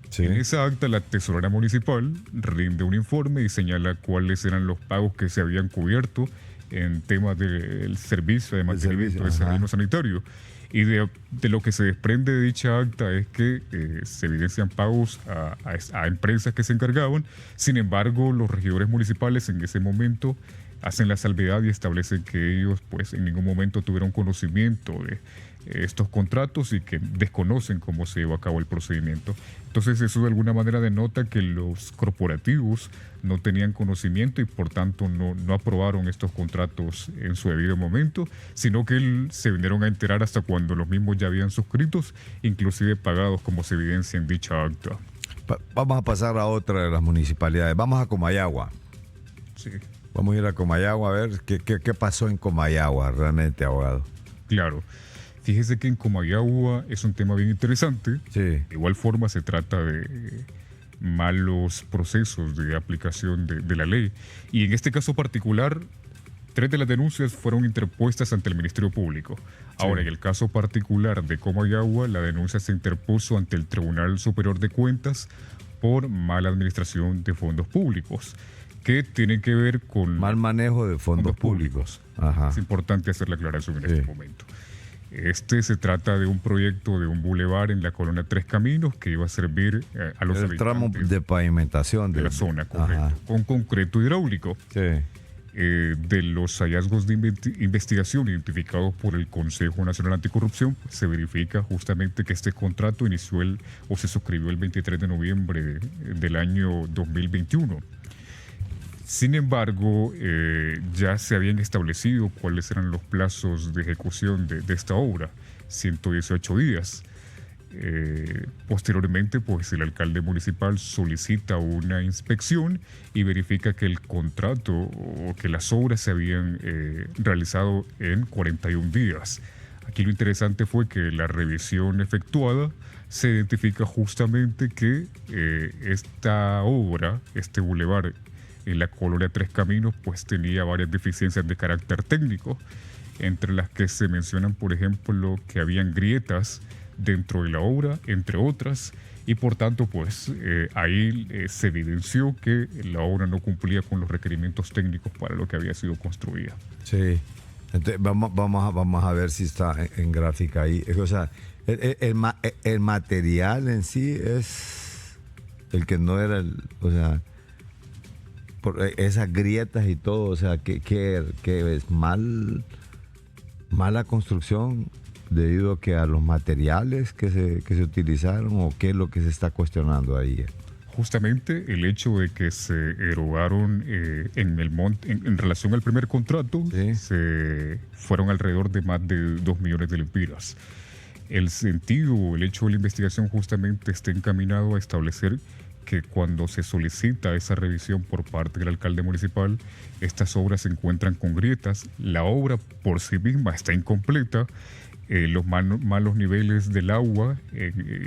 Sí. En esa acta la tesorera municipal rinde un informe y señala cuáles eran los pagos que se habían cubierto en temas del servicio de mantenimiento del servicio sanitario. Y de lo que se desprende de dicha acta es que se evidencian pagos a empresas que se encargaban. Sin embargo, los regidores municipales en ese momento hacen la salvedad y establecen que ellos pues en ningún momento tuvieron conocimiento de estos contratos y que desconocen cómo se llevó a cabo el procedimiento. Entonces eso de alguna manera denota que los corporativos no tenían conocimiento y por tanto no aprobaron estos contratos en su debido momento, sino que se vinieron a enterar hasta cuando los mismos ya habían suscritos, inclusive pagados como se evidencia en dicha acta. Vamos a pasar a otra de las municipalidades. Vamos a Comayagua. Sí. Vamos a ir a Comayagua a ver qué pasó en Comayagua realmente, abogado. Claro. Fíjese que en Comayagua es un tema bien interesante. Sí. De igual forma se trata de malos procesos de aplicación de la ley. Y en este caso particular, 3 de las denuncias fueron interpuestas ante el Ministerio Público. Ahora, en el caso particular de Comayagua, la denuncia se interpuso ante el Tribunal Superior de Cuentas por mala administración de fondos públicos, que tienen que ver con... Mal manejo de fondos públicos. Ajá. Es importante hacer la aclaración en este momento. Se trata de un proyecto de un bulevar en la colonia Tres Caminos que iba a servir a los El tramo habitantes de pavimentación de la zona, correcto, Ajá. con concreto hidráulico. Sí. De los hallazgos de investigación identificados por el Consejo Nacional Anticorrupción, pues, se verifica justamente que este contrato se suscribió el 23 de noviembre del año 2021. Sin embargo, ya se habían establecido cuáles eran los plazos de ejecución de esta obra, 118 días. Posteriormente, pues el alcalde municipal solicita una inspección y verifica que el contrato o que las obras se habían realizado en 41 días. Aquí lo interesante fue que la revisión efectuada se identifica justamente que esta obra, este bulevar en la colonia Tres Caminos, pues tenía varias deficiencias de carácter técnico, entre las que se mencionan, por ejemplo, que habían grietas dentro de la obra, entre otras, y por tanto, pues ahí se evidenció que la obra no cumplía con los requerimientos técnicos para lo que había sido construida. Sí. Entonces, vamos a ver si está en gráfica ahí. O sea, el material en sí es el que no era o sea, por esas grietas y todo, o sea, que es mala construcción debido a los materiales que se utilizaron, o qué es lo que se está cuestionando ahí. Justamente el hecho de que se erogaron en relación al primer contrato, ¿sí? Se fueron alrededor de más de 2 millones de lempiras. El hecho de la investigación justamente está encaminado a establecer que cuando se solicita esa revisión por parte del alcalde municipal, estas obras se encuentran con grietas, la obra por sí misma está incompleta, los malos niveles del agua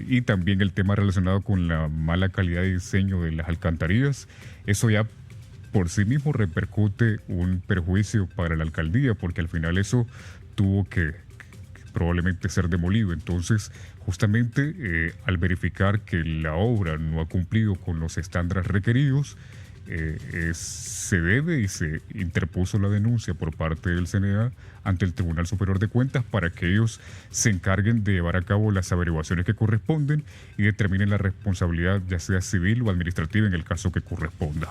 y también el tema relacionado con la mala calidad de diseño de las alcantarillas, eso ya por sí mismo repercute un perjuicio para la alcaldía, porque al final eso tuvo que probablemente ser demolido. Entonces, justamente al verificar que la obra no ha cumplido con los estándares requeridos, se debe y se interpuso la denuncia por parte del CNA ante el Tribunal Superior de Cuentas para que ellos se encarguen de llevar a cabo las averiguaciones que corresponden y determinen la responsabilidad, ya sea civil o administrativa, en el caso que corresponda.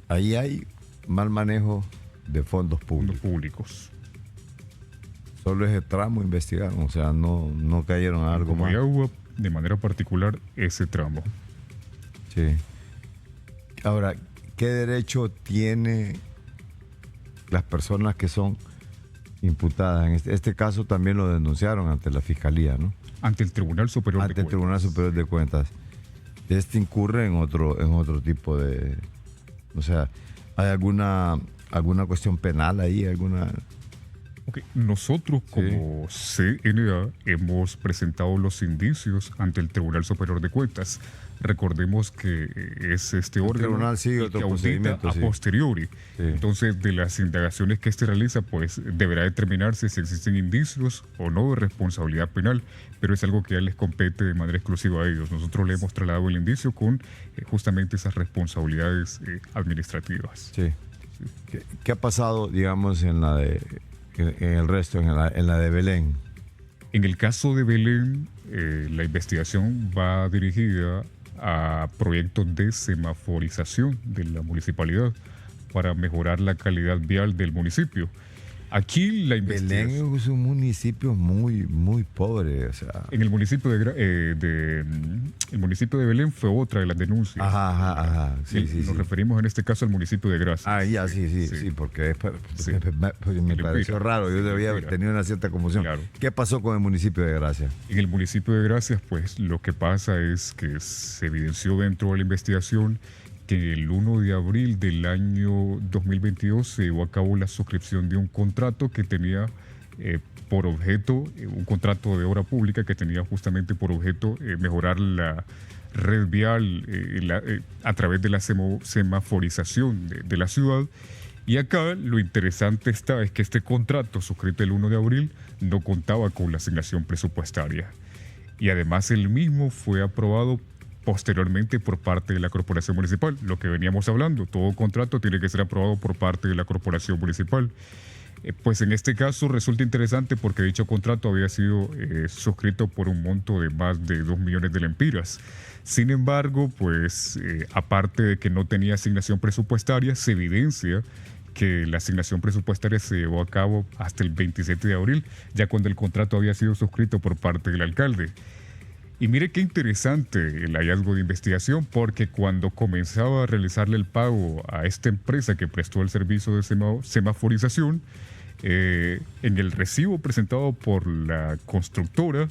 Ahí hay mal manejo de fondos públicos. Solo ese tramo investigaron, o sea, no cayeron a algo más. Agua, de manera particular, ese tramo. Sí. Ahora, ¿qué derecho tiene las personas que son imputadas? En este caso también lo denunciaron ante la Fiscalía, ¿no? Ante el Tribunal Superior de Cuentas. Ante el Tribunal Superior de Cuentas. Incurre en otro tipo de... O sea, ¿hay alguna cuestión penal ahí? Okay. Nosotros como CNA hemos presentado los indicios ante el Tribunal Superior de Cuentas. Recordemos que es este órgano que audita a posteriori. Sí. Entonces, de las indagaciones que realiza, pues deberá determinarse si existen indicios o no de responsabilidad penal, pero es algo que ya les compete de manera exclusiva a ellos. Nosotros le hemos trasladado el indicio con justamente esas responsabilidades administrativas. Sí. ¿Qué ha pasado, digamos, en el resto, en la de Belén? En el caso de Belén, la investigación va dirigida a proyectos de semaforización de la municipalidad para mejorar la calidad vial del municipio. Aquí la investigación... Belén es un municipio muy, muy pobre, o sea... En el municipio el municipio de Belén fue otra de las denuncias. Ajá. Sí, Nos referimos en este caso al municipio de Gracia. Ah, ya, sí, porque me pareció raro. Yo debía haber tenido una cierta confusión. Claro. ¿Qué pasó con el municipio de Gracia? En el municipio de Gracia, pues lo que pasa es que se evidenció dentro de la investigación que el 1 de abril del año 2022 se llevó a cabo la suscripción de un contrato que tenía por objeto, un contrato de obra pública que tenía justamente por objeto mejorar la red vial a través de la semaforización de la ciudad. Y acá lo interesante es que este contrato suscrito el 1 de abril no contaba con la asignación presupuestaria. Y además el mismo fue aprobado posteriormente por parte de la Corporación Municipal. Lo que veníamos hablando, todo contrato tiene que ser aprobado por parte de la Corporación Municipal. Pues en este caso resulta interesante porque dicho contrato había sido suscrito por un monto de más de 2 millones de lempiras. Sin embargo, pues aparte de que no tenía asignación presupuestaria, se evidencia que la asignación presupuestaria se llevó a cabo hasta el 27 de abril, ya cuando el contrato había sido suscrito por parte del alcalde. Y mire qué interesante el hallazgo de investigación, porque cuando comenzaba a realizarle el pago a esta empresa que prestó el servicio de semaforización, en el recibo presentado por la constructora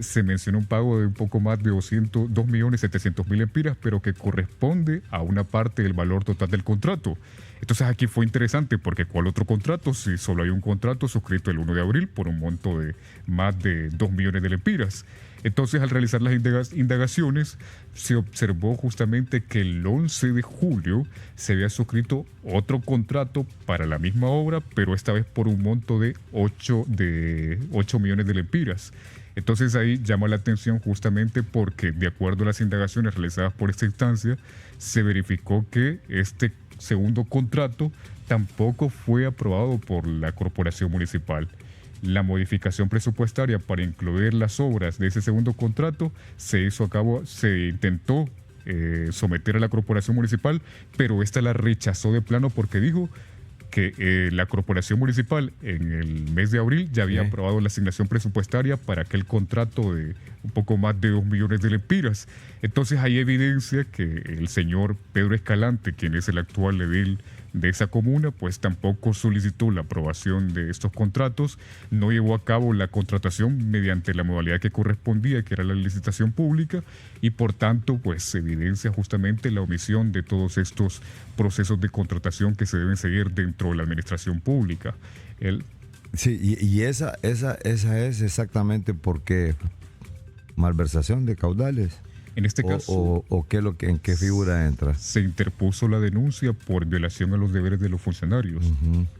se mencionó un pago de un poco más de 2.700.000 lempiras, pero que corresponde a una parte del valor total del contrato. Entonces aquí fue interesante porque ¿cuál otro contrato? Si solo hay un contrato suscrito el 1 de abril por un monto de más de 2 millones de lempiras. Entonces, al realizar las indagaciones, se observó justamente que el 11 de julio se había suscrito otro contrato para la misma obra, pero esta vez por un monto de 8 millones de lempiras. Entonces ahí llama la atención justamente porque, de acuerdo a las indagaciones realizadas por esta instancia, se verificó que este segundo contrato tampoco fue aprobado por la corporación municipal. La modificación presupuestaria para incluir las obras de ese segundo contrato se intentó someter a la corporación municipal, pero esta la rechazó de plano porque dijo que la corporación municipal en el mes de abril ya había aprobado la asignación presupuestaria para aquel contrato de un poco más de 2 millones de lempiras. Entonces hay evidencia que el señor Pedro Escalante, quien es el actual edil de esa comuna, pues tampoco solicitó la aprobación de estos contratos, no llevó a cabo la contratación mediante la modalidad que correspondía, que era la licitación pública, y por tanto pues se evidencia justamente la omisión de todos estos procesos de contratación que se deben seguir dentro de la administración pública. Sí, y esa es exactamente porque malversación de caudales. En este caso, ¿en qué figura entra? Se interpuso la denuncia por violación a los deberes de los funcionarios,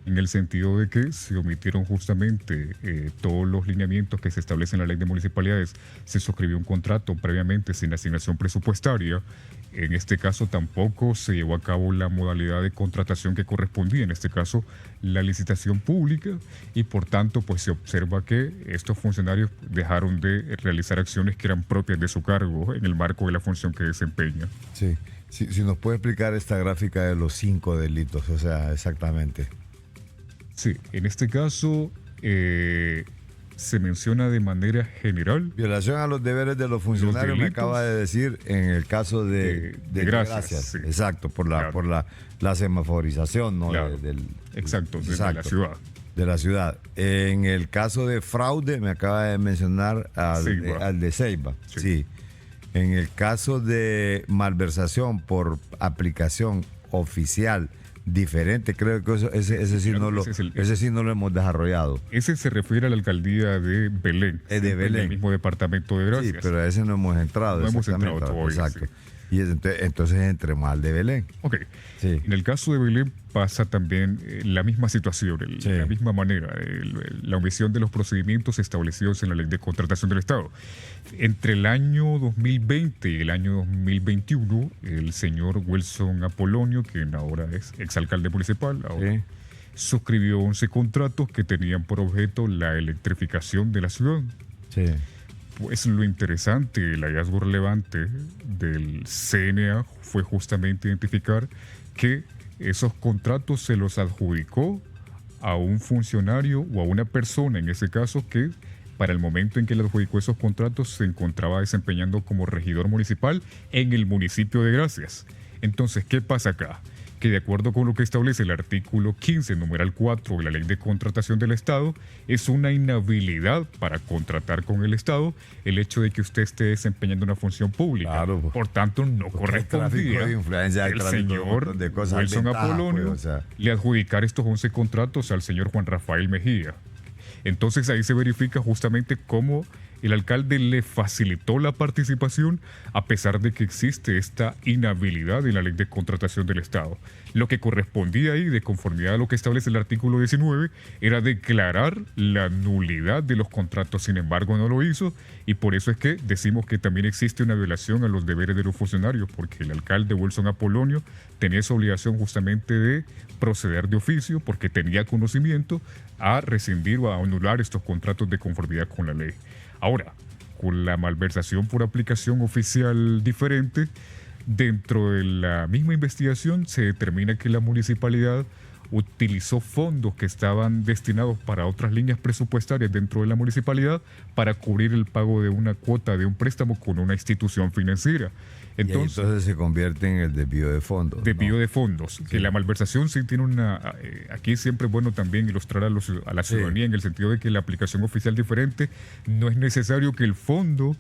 en el sentido de que se omitieron justamente todos los lineamientos que se establecen en la ley de municipalidades. Se suscribió un contrato previamente sin asignación presupuestaria. En este caso tampoco se llevó a cabo la modalidad de contratación que correspondía, en este caso la licitación pública, y por tanto pues se observa que estos funcionarios dejaron de realizar acciones que eran propias de su cargo en el marco de la función que desempeña. Sí, si nos puede explicar esta gráfica de los 5 delitos, o sea, exactamente. Sí, en este caso se menciona de manera general. Violación a los deberes de los funcionarios, me acaba de decir, en el caso de Gracias. Sí. Exacto, por la semaforización, ¿no? Claro, exacto, de la ciudad. De la ciudad. En el caso de fraude, me acaba de mencionar al de Ceiba. Sí. En el caso de malversación por aplicación oficial diferente, creo que ese sí no lo hemos desarrollado. Ese se refiere a la alcaldía de Belén. De Belén. En el mismo departamento de Gracias. Sí, pero a ese no hemos entrado. No hemos entrado todavía. Exacto. Sí. Y entonces entremos al de Belén. Ok. Sí. En el caso de Belén pasa también la misma situación, la misma manera, la omisión de los procedimientos establecidos en la ley de contratación del Estado. Entre el año 2020 y el año 2021, el señor Wilson Apolonio, quien ahora es exalcalde municipal, suscribió 11 contratos que tenían por objeto la electrificación de la ciudad. Sí. Pues lo interesante, el hallazgo relevante del CNA fue justamente identificar que esos contratos se los adjudicó a un funcionario o a una persona, en ese caso, que para el momento en que le adjudicó esos contratos se encontraba desempeñando como regidor municipal en el municipio de Gracias. Entonces, ¿qué pasa acá? Que de acuerdo con lo que establece el artículo 15, numeral 4 de la Ley de Contratación del Estado, es una inhabilidad para contratar con el Estado el hecho de que usted esté desempeñando una función pública. Claro, por tanto, no correspondía el señor Wilson Apolonio le adjudicar estos 11 contratos al señor Juan Rafael Mejía. Entonces ahí se verifica justamente cómo el alcalde le facilitó la participación a pesar de que existe esta inhabilidad en la ley de contratación del Estado. Lo que correspondía ahí, de conformidad a lo que establece el artículo 19, era declarar la nulidad de los contratos. Sin embargo, no lo hizo, y por eso es que decimos que también existe una violación a los deberes de los funcionarios, porque el alcalde Wilson Apolonio tenía esa obligación justamente de proceder de oficio, porque tenía conocimiento, a rescindir o a anular estos contratos de conformidad con la ley. Ahora, con la malversación por aplicación oficial diferente, dentro de la misma investigación se determina que la municipalidad utilizó fondos que estaban destinados para otras líneas presupuestarias dentro de la municipalidad para cubrir el pago de una cuota de un préstamo con una institución financiera. Entonces se convierte en el desvío de fondos. Desvío de fondos. Sí. Que la malversación sí tiene una... aquí siempre es bueno también ilustrar a la ciudadanía, en el sentido de que la aplicación oficial diferente no es necesario que el fondo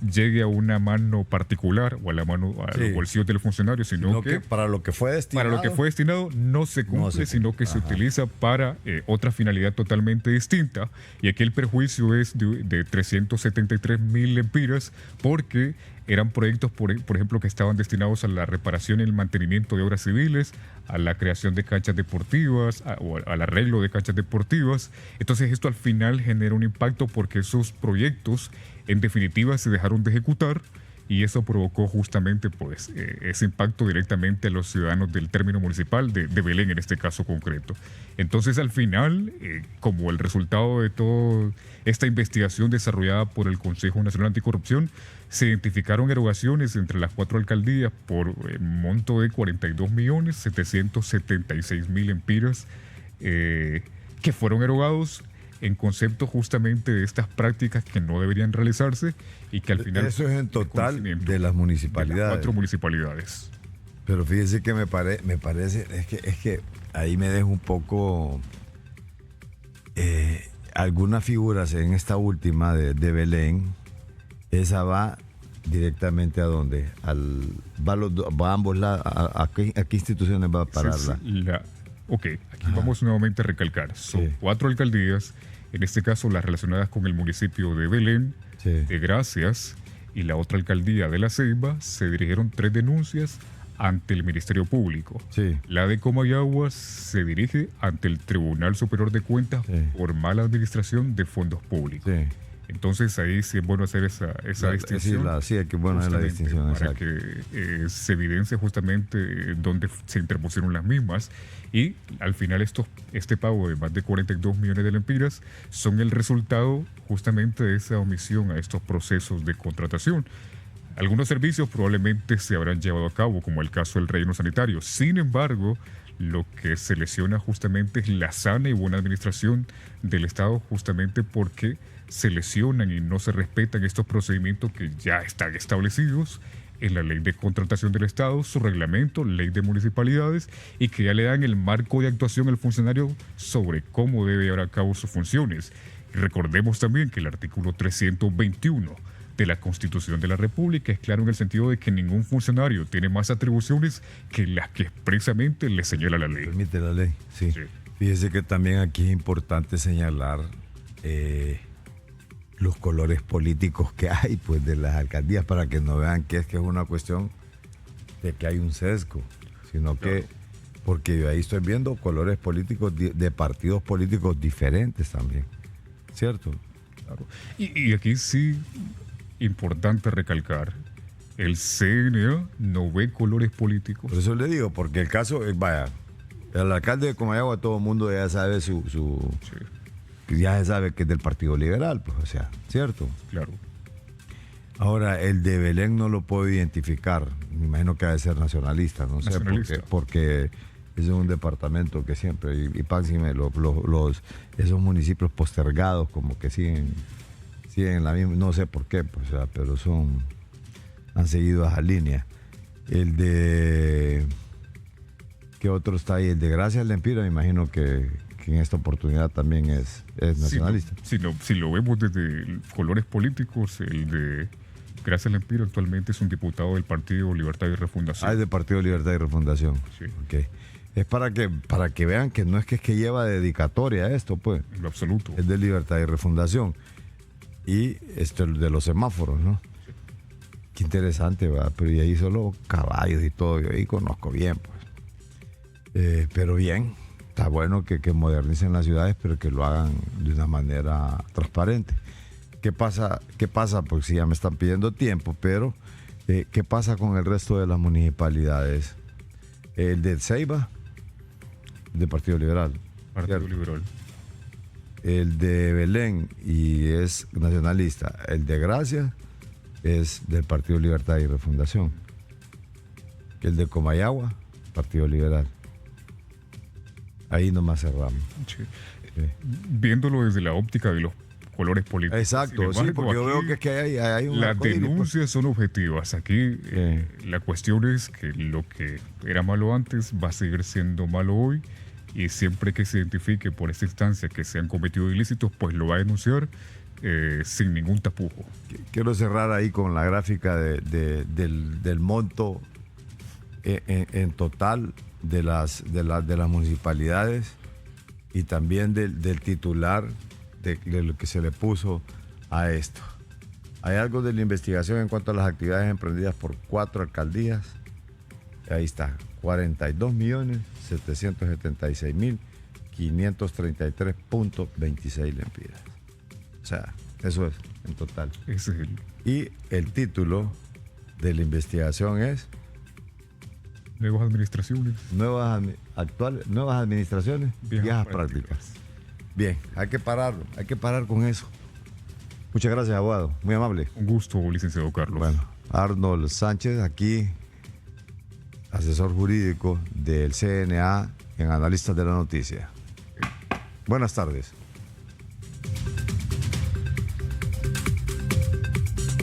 llegue a una mano particular o a la mano a los bolsillos del funcionario, sino que para lo que fue destinado no se cumple, sino que se utiliza para otra finalidad totalmente distinta. Y aquí el perjuicio es de 373,000 lempiras, porque eran proyectos, por ejemplo, que estaban destinados a la reparación y el mantenimiento de obras civiles, a la creación de canchas deportivas, o al arreglo de canchas deportivas. Entonces esto al final genera un impacto, porque esos proyectos en definitiva se dejaron de ejecutar, y eso provocó justamente pues ese impacto directamente a los ciudadanos del término municipal de Belén, en este caso concreto. Entonces al final, como el resultado de toda esta investigación desarrollada por el Consejo Nacional Anticorrupción, se identificaron erogaciones entre las 4 alcaldías por monto de 42.776.000 lempiras que fueron erogados en concepto justamente de estas prácticas que no deberían realizarse, y que al final... Eso es en total de las municipalidades. De las 4 municipalidades. Pero fíjese que me parece, es que ahí me dejo un poco algunas figuras en esta última de Belén. Esa va directamente a dónde, va a ambos lados, a qué instituciones va a pararla. Aquí vamos nuevamente a recalcar, son 4 alcaldías, en este caso las relacionadas con el municipio de Belén, de Gracias, y la otra alcaldía de La Ceiba. Se dirigieron 3 denuncias ante el Ministerio Público. La de Comayagua se dirige ante el Tribunal Superior de Cuentas por mala administración de fondos públicos. Entonces ahí sí es bueno hacer esa distinción. Sí, que bueno hacer la distinción. Para que se evidencie justamente dónde se interpusieron las mismas. Y al final este pago de más de 42 millones de lempiras son el resultado justamente de esa omisión a estos procesos de contratación. Algunos servicios probablemente se habrán llevado a cabo, como el caso del relleno sanitario. Sin embargo, lo que se lesiona justamente es la sana y buena administración del Estado, justamente porque se lesionan y no se respetan estos procedimientos que ya están establecidos en la Ley de Contratación del Estado, su reglamento, Ley de Municipalidades, y que ya le dan el marco de actuación al funcionario sobre cómo debe llevar a cabo sus funciones. Y recordemos también que el artículo 321 de la Constitución de la República es claro en el sentido de que ningún funcionario tiene más atribuciones que las que expresamente le señala la ley. Permite la ley, sí. Fíjese que también aquí es importante señalar los colores políticos que hay pues de las alcaldías, para que no vean que es una cuestión de que hay un sesgo, sino que porque yo ahí estoy viendo colores políticos de partidos políticos diferentes también, ¿cierto? Claro. Y aquí sí, importante recalcar, el CNA no ve colores políticos. Por eso le digo, porque el caso, el alcalde de Comayagua, todo el mundo ya sabe ya se sabe que es del Partido Liberal, pues, o sea, ¿cierto? Claro. Ahora, el de Belén no lo puedo identificar. Me imagino que ha de ser nacionalista, no sé, porque es un departamento que siempre, y páxime, esos municipios postergados como que siguen la misma, no sé por qué, pues, o sea, pero han seguido esa línea. El de... ¿Qué otro está ahí? El de Gracias Lempira, me imagino que en esta oportunidad también es nacionalista. Si lo vemos desde colores políticos, el de Gracias Lempira actualmente es un diputado del Partido Libertad y Refundación. Es del Partido Libertad y Refundación. Sí. Okay. Es para que vean que no es que lleva dedicatoria a esto, pues. En lo absoluto. Es de Libertad y Refundación. y esto de los semáforos, ¿no? Qué interesante, ¿verdad? Pero y ahí solo caballos y todo, yo ahí conozco bien, pues. Pero bien, está bueno que modernicen las ciudades, pero que lo hagan de una manera transparente. ¿Qué pasa? Porque sí, ya me están pidiendo tiempo, pero ¿qué pasa con el resto de las municipalidades? El de Ceiba, del Partido Liberal. Partido Liberal. El de Belén y es nacionalista. El de Gracia es del Partido Libertad y Refundación. El de Comayagua, Partido Liberal. Ahí nomás cerramos. Sí. Sí. Viéndolo desde la óptica de los colores políticos. Exacto, sí, porque yo veo que hay un... Las denuncias son objetivas. Aquí la cuestión es que lo que era malo antes va a seguir siendo malo hoy, y siempre que se identifique por esta instancia que se han cometido ilícitos, pues lo va a denunciar sin ningún tapujo. Quiero cerrar ahí con la gráfica del monto en total de las municipalidades, y también del titular de lo que se le puso a esto. Hay algo de la investigación en cuanto a las actividades emprendidas por 4 alcaldías. Ahí está, 42.776.533.26 lempiras. O sea, eso es en total. Ese es Y el título de la investigación es Nuevas administraciones. Nuevas administraciones, viejas prácticas. prácticas. Bien, hay que parar con eso. Muchas gracias, abogado. Muy amable. Un gusto, licenciado Carlos. Bueno, Arnold Sánchez, aquí, asesor jurídico del CNA en Analistas de la Noticia. Buenas tardes.